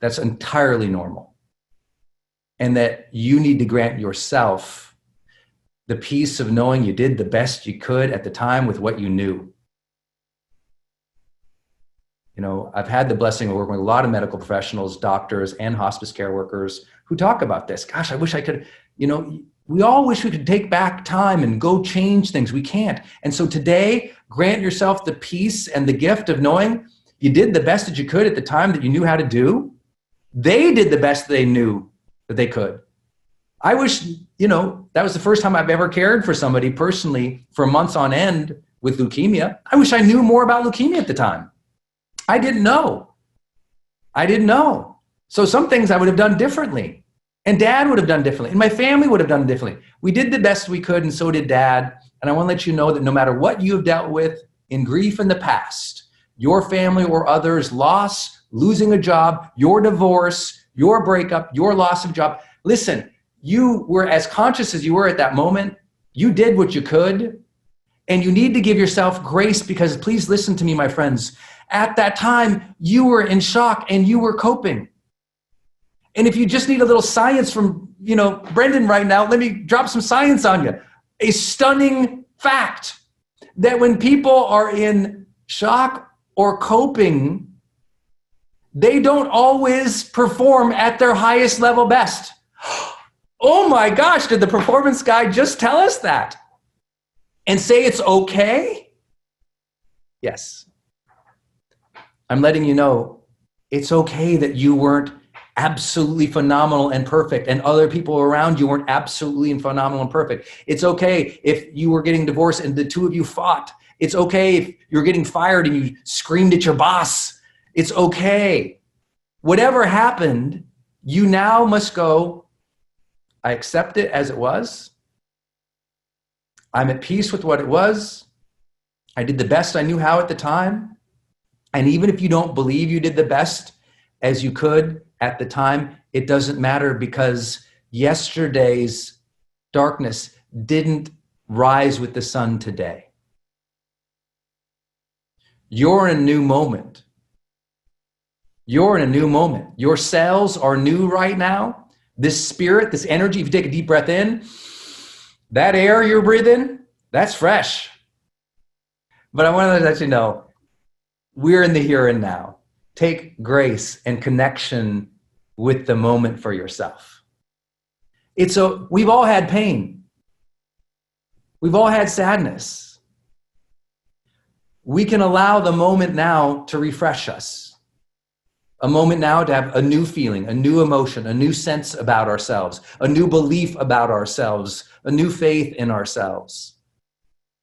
That's entirely normal. And that you need to grant yourself the peace of knowing you did the best you could at the time with what you knew. You know, I've had the blessing of working with a lot of medical professionals, doctors, and hospice care workers who talk about this. Gosh, I wish I could, we all wish we could take back time and go change things. We can't. And so today, grant yourself the peace and the gift of knowing you did the best that you could at the time that you knew how to do. They did the best they knew that they could. I wish, you know, that was the first time I've ever cared for somebody personally for months on end with leukemia. I wish I knew more about leukemia at the time. I didn't know. So some things I would have done differently, and Dad would have done differently, and my family would have done differently. We did the best we could, and so did Dad. And I want to let you know that no matter what you have dealt with in grief in the past, your family or others' loss, losing a job, your divorce, your breakup, your loss of job, listen, you were as conscious as you were at that moment. You did what you could, and you need to give yourself grace, because please listen to me, my friends. At that time, you were in shock and you were coping. And if you just need a little science from, you know, Brendan right now, let me drop some science on you. A stunning fact that when people are in shock or coping, they don't always perform at their highest level best. Oh my gosh, did the performance guy just tell us that? And say it's okay? Yes. I'm letting you know it's okay that you weren't absolutely phenomenal and perfect, and other people around you weren't absolutely phenomenal and perfect. It's okay if you were getting divorced and the two of you fought. It's okay if you're getting fired and you screamed at your boss. It's okay. Whatever happened, you now must go, I accept it as it was. I'm at peace with what it was. I did the best I knew how at the time. And even if you don't believe you did the best as you could at the time, it doesn't matter, because yesterday's darkness didn't rise with the sun today. You're in a new moment. You're in a new moment. Your cells are new right now. This spirit, this energy, if you take a deep breath in, that air you're breathing, that's fresh. But I want to let you know, we're in the here and now. Take grace and connection with the moment for yourself. We've all had pain. We've all had sadness. We can allow the moment now to refresh us. A moment now to have a new feeling, a new emotion, a new sense about ourselves, a new belief about ourselves, a new faith in ourselves,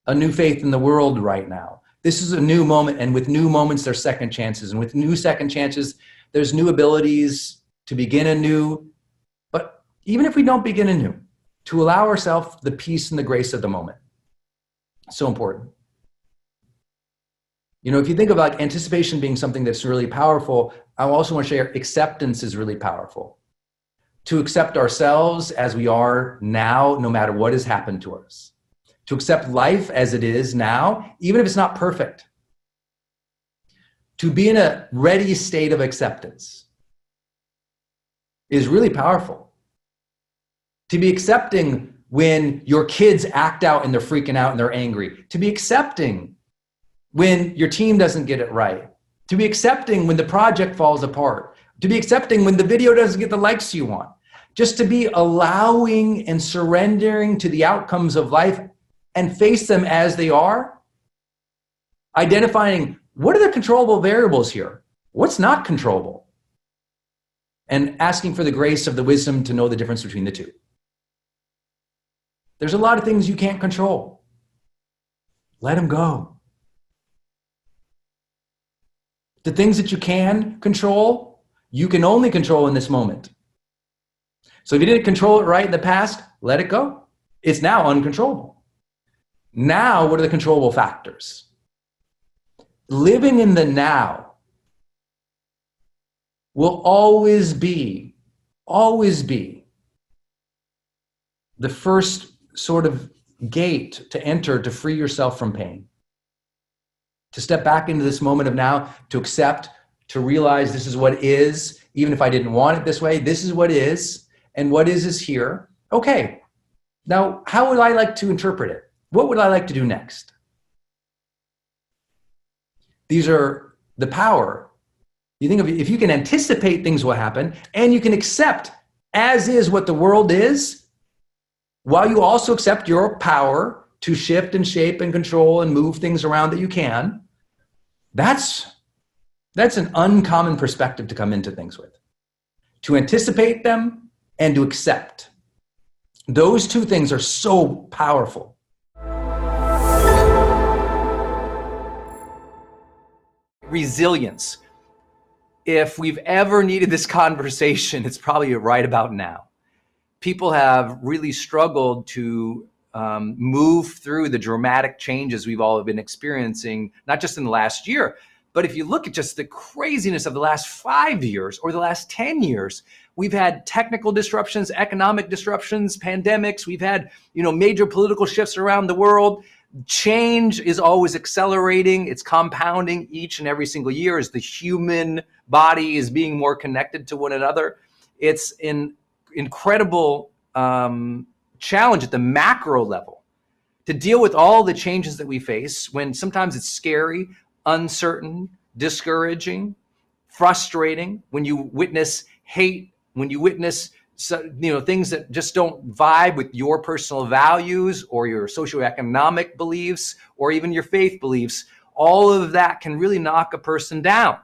a new faith in the world right now. This is a new moment, and with new moments, there's second chances. And with new second chances, there's new abilities to begin anew. But even if we don't begin anew, to allow ourselves the peace and the grace of the moment. So important. You know, if you think of like anticipation being something that's really powerful, I also want to share acceptance is really powerful. To accept ourselves as we are now, no matter what has happened to us. To accept life as it is now, even if it's not perfect. To be in a ready state of acceptance is really powerful. To be accepting when your kids act out and they're freaking out and they're angry. To be accepting when your team doesn't get it right. To be accepting when the project falls apart. To be accepting when the video doesn't get the likes you want. Just to be allowing and surrendering to the outcomes of life and face them as they are. Identifying what are the controllable variables here? What's not controllable? And asking for the grace of the wisdom to know the difference between the two. There's a lot of things you can't control. Let them go. The things that you can control, you can only control in this moment. So if you didn't control it right in the past, let it go. It's now uncontrollable. Now, what are the controllable factors? Living in the now will always be the first sort of gate to enter to free yourself from pain. To step back into this moment of now, to accept, to realize this is what is, even if I didn't want it this way, this is what is, and what is here. Okay, now how would I like to interpret it? What would I like to do next? These are the power. You think of if you can anticipate things will happen, and you can accept as is what the world is, while you also accept your power to shift and shape and control and move things around that you can, that's an uncommon perspective to come into things with. To anticipate them and to accept. Those two things are so powerful. Resilience. If we've ever needed this conversation, it's probably right about now. People have really struggled to move through the dramatic changes we've all been experiencing, not just in the last year, but if you look at just the craziness of the last 5 years or the last 10 years, we've had technical disruptions, economic disruptions, pandemics. We've had, major political shifts around the world. Change is always accelerating. It's compounding each and every single year as the human body is being more connected to one another. It's an incredible challenge at the macro level to deal with all the changes that we face when sometimes it's scary, uncertain, discouraging, frustrating, when you witness hate, when you witness things that just don't vibe with your personal values or your socioeconomic beliefs or even your faith beliefs. All of that can really knock a person down.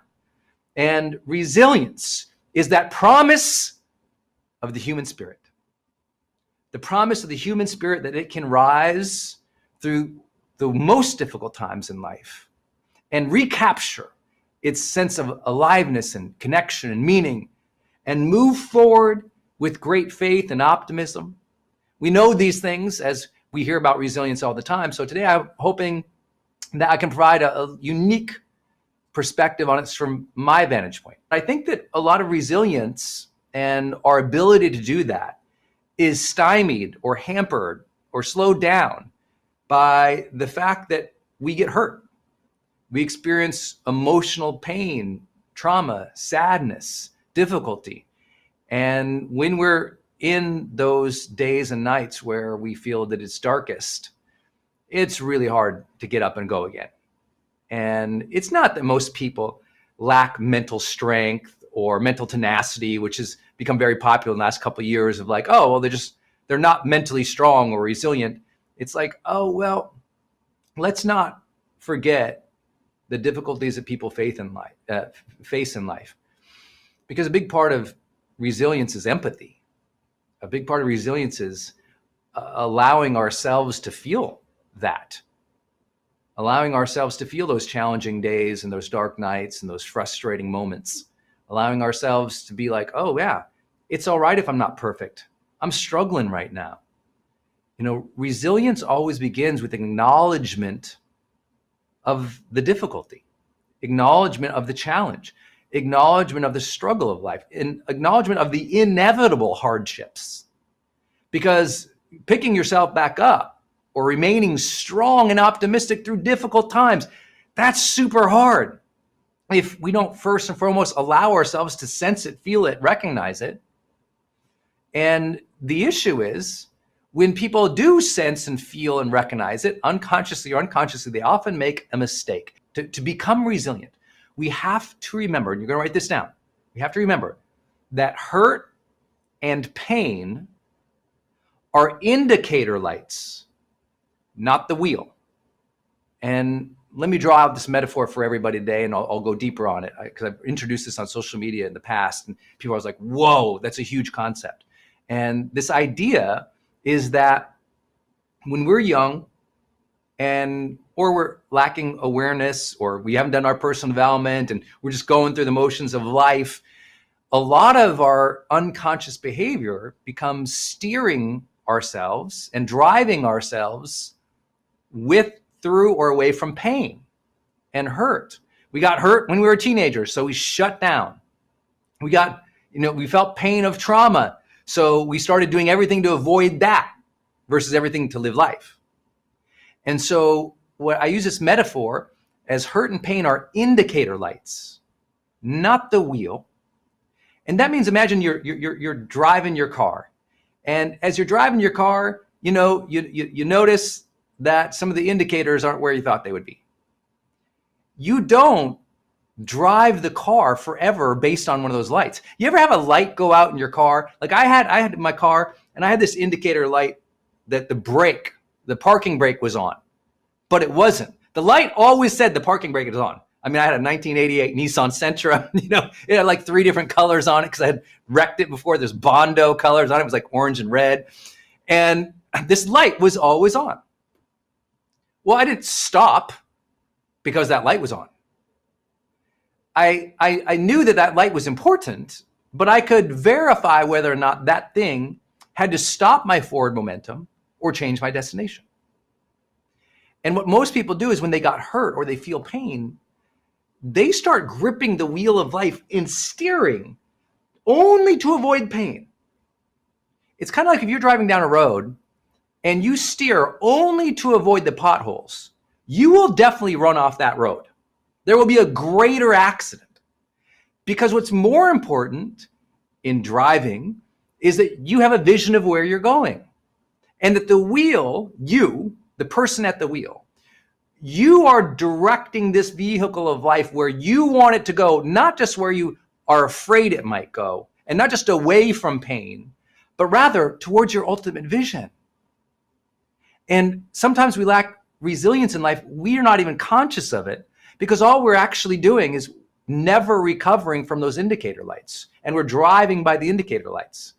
And resilience is that promise of the human spirit. The promise of the human spirit that it can rise through the most difficult times in life and recapture its sense of aliveness and connection and meaning and move forward with great faith and optimism. We know these things as we hear about resilience all the time. So today I'm hoping that I can provide a unique perspective on it from my vantage point. I think that a lot of resilience and our ability to do that is stymied or hampered or slowed down by the fact that we get hurt. We experience emotional pain, trauma, sadness, difficulty. And when we're in those days and nights where we feel that it's darkest, it's really hard to get up and go again. And it's not that most people lack mental strength or mental tenacity, which has become very popular in the last couple of years of like, oh, well, they're not mentally strong or resilient. It's like, oh, well, let's not forget the difficulties that people face in life. Because a big part of resilience is empathy. A big part of resilience is allowing ourselves to feel that. Allowing ourselves to feel those challenging days and those dark nights and those frustrating moments. Allowing ourselves to be like, oh yeah, it's all right if I'm not perfect. I'm struggling right now. Resilience always begins with acknowledgement of the difficulty, acknowledgement of the challenge, acknowledgement of the struggle of life, and acknowledgement of the inevitable hardships. Because picking yourself back up or remaining strong and optimistic through difficult times, that's super hard if we don't first and foremost allow ourselves to sense it, feel it, recognize it. And the issue is, when people do sense and feel and recognize it, unconsciously or unconsciously, they often make a mistake. To become resilient, we have to remember, and you're going to write this down, we have to remember that hurt and pain are indicator lights, not the wheel. And let me draw out this metaphor for everybody today, and I'll go deeper on it, because I've introduced this on social media in the past, and people are like, whoa, that's a huge concept. And this idea is that when we're young or we're lacking awareness, or we haven't done our personal development and we're just going through the motions of life, a lot of our unconscious behavior becomes steering ourselves and driving ourselves through or away from pain and hurt. We got hurt when we were teenagers, so we shut down. We felt pain of trauma, so we started doing everything to avoid that versus everything to live life. And so what I use this metaphor as hurt and pain are indicator lights, not the wheel. And that means, imagine you're driving your car, and as you're driving your car, you notice that some of the indicators aren't where you thought they would be. You don't drive the car forever based on one of those lights. You ever have a light go out in your car? Like I had in my car, and I had this indicator light that the parking brake was on, but it wasn't. The light always said the parking brake is on. I mean, I had a 1988 Nissan Sentra, it had like 3 different colors on it because I had wrecked it before. There's Bondo colors on it. It was like orange and red. And this light was always on. Well, I didn't stop because that light was on. I knew that that light was important, but I could verify whether or not that thing had to stop my forward momentum or change my destination. And what most people do is when they got hurt or they feel pain, they start gripping the wheel of life and steering only to avoid pain. It's kind of like if you're driving down a road and you steer only to avoid the potholes, you will definitely run off that road. There will be a greater accident, because what's more important in driving is that you have a vision of where you're going, and that the wheel, you, the person at the wheel, you are directing this vehicle of life where you want it to go, not just where you are afraid it might go, and not just away from pain, but rather towards your ultimate vision. And sometimes we lack resilience in life. We are not even conscious of it, because all we're actually doing is never recovering from those indicator lights, and we're driving by the indicator lights.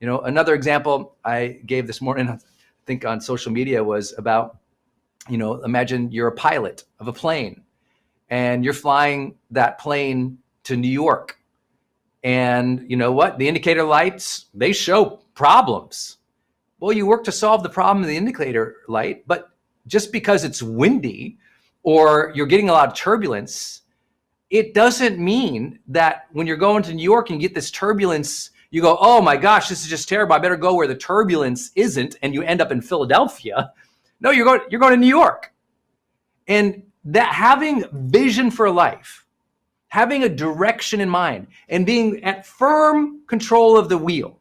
You know, another example I gave this morning, I think on social media, was about, you know, imagine you're a pilot of a plane and you're flying that plane to New York. And you know what? The indicator lights, they show problems. Well, you work to solve the problem of the indicator light, but just because it's windy or you're getting a lot of turbulence, it doesn't mean that when you're going to New York and you get this turbulence, you go, oh my gosh, this is just terrible. I better go where the turbulence isn't, and you end up in Philadelphia. No, you're going to New York. And that having vision for life, having a direction in mind, and being at firm control of the wheel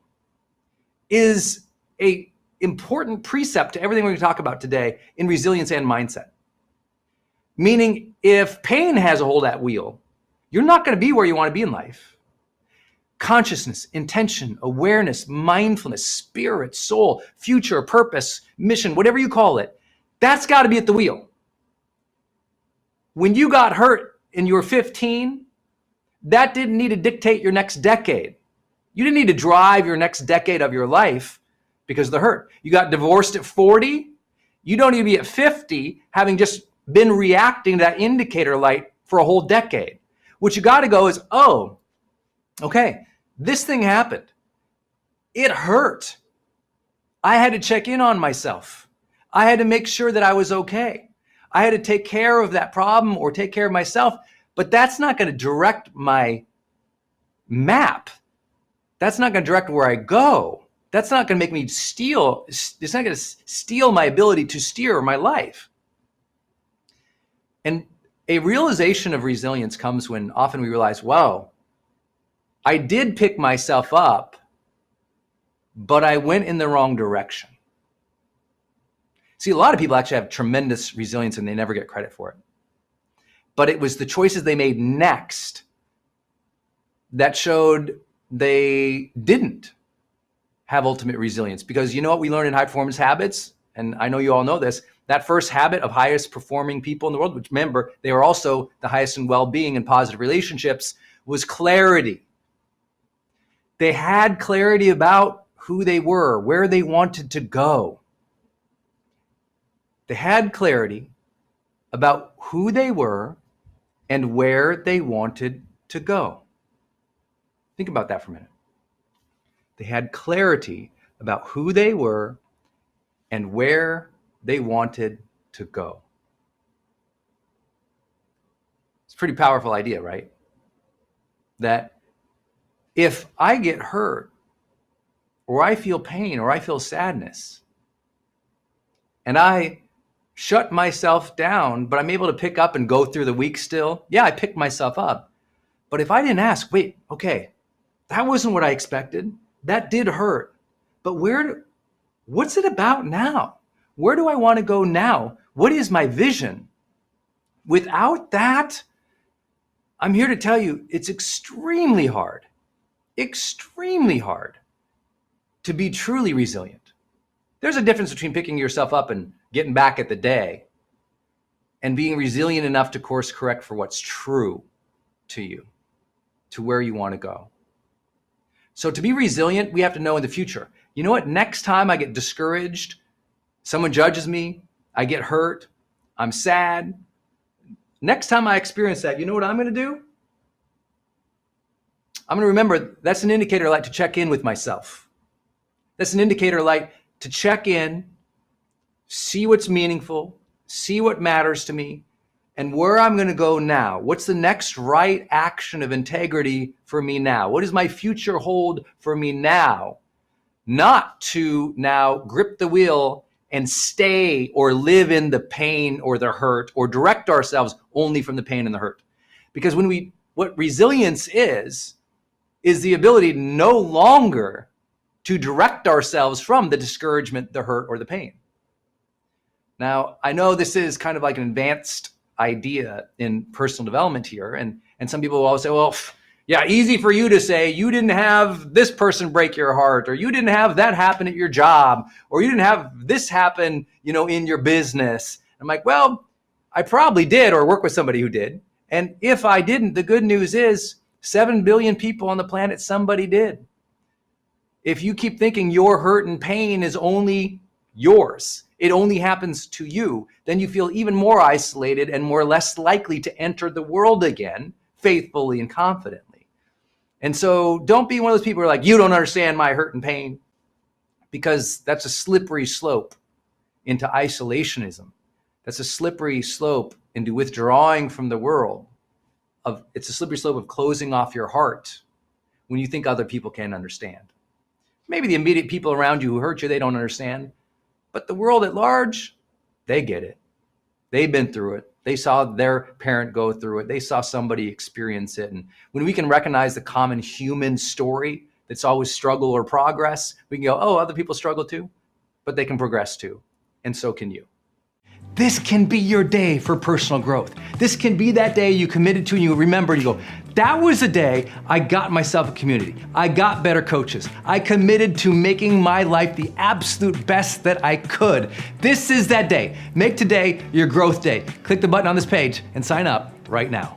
is a important precept to everything we're going to talk about today in resilience and mindset. Meaning, if pain has a hold of that wheel, you're not going to be where you want to be in life. Consciousness, intention, awareness, mindfulness, spirit, soul, future, purpose, mission, whatever you call it, that's got to be at the wheel. When you got hurt and you were 15, that didn't need to dictate your next decade. You didn't need to drive your next decade of your life because of the hurt. You got divorced at 40. You don't need to be at 50 having just been reacting to that indicator light for a whole decade. What you got to go is, oh, okay, this thing happened. It hurt. I had to check in on myself. I had to make sure that I was okay. I had to take care of that problem or take care of myself, but that's not going to direct my map. That's not going to direct where I go. That's not going to make me steal. It's not going to steal my ability to steer my life. And a realization of resilience comes when often we realize, wow, I did pick myself up, but I went in the wrong direction. See, a lot of people actually have tremendous resilience and they never get credit for it. But it was the choices they made next that showed they didn't have ultimate resilience. Because you know what we learned in high performance habits? And I know you all know this. That first habit of highest performing people in the world, which remember, they were also the highest in well-being and positive relationships, was clarity. They had clarity about who they were, where they wanted to go. They had clarity about who they were and where they wanted to go. Think about that for a minute. They had clarity about who they were and where they wanted to go. It's a pretty powerful idea, right? That if I get hurt, or I feel pain, or I feel sadness, and I shut myself down, but I'm able to pick up and go through the week still, yeah, I picked myself up. But if I didn't ask, wait, okay, that wasn't what I expected. That did hurt. But what's it about now? Where do I want to go now? What is my vision? Without that, I'm here to tell you, it's extremely hard to be truly resilient. There's a difference between picking yourself up and getting back at the day and being resilient enough to course correct for what's true to you, to where you want to go. So to be resilient, we have to know in the future. you know what? Next time I get discouraged, someone judges me, I get hurt, I'm sad. Next time I experience that, you know what I'm going to do? I'm going to remember that's an indicator I like to check in with myself. That's an indicator I like to check in, see what's meaningful, see what matters to me, and where I'm going to go now. What's the next right action of integrity for me now? What does my future hold for me now? Not to now grip the wheel and stay or live in the pain or the hurt or direct ourselves only from the pain and the hurt. Because what resilience is the ability no longer to direct ourselves from the discouragement, the hurt, or the pain. Now, I know this is kind of like an advanced idea in personal development here, and some people will always say, well, yeah, easy for you to say you didn't have this person break your heart, or you didn't have that happen at your job, or you didn't have this happen, in your business. I'm like, well, I probably did, or work with somebody who did. And if I didn't, the good news is 7 billion people on the planet, somebody did. If you keep thinking your hurt and pain is only yours, it only happens to you, then you feel even more isolated and less likely to enter the world again faithfully and confidently. And so don't be one of those people who are like, you don't understand my hurt and pain, because that's a slippery slope into isolationism. That's a slippery slope into withdrawing from the world. It's a slippery slope of closing off your heart when you think other people can't understand. Maybe the immediate people around you who hurt you, they don't understand. But the world at large, they get it. They've been through it. They saw their parent go through it. They saw somebody experience it. And when we can recognize the common human story that's always struggle or progress, we can go, oh, other people struggle too, but they can progress too. And so can you. This can be your day for personal growth. This can be that day you committed to and you remember and you go, that was the day I got myself a community. I got better coaches. I committed to making my life the absolute best that I could. This is that day. Make today your growth day. Click the button on this page and sign up right now.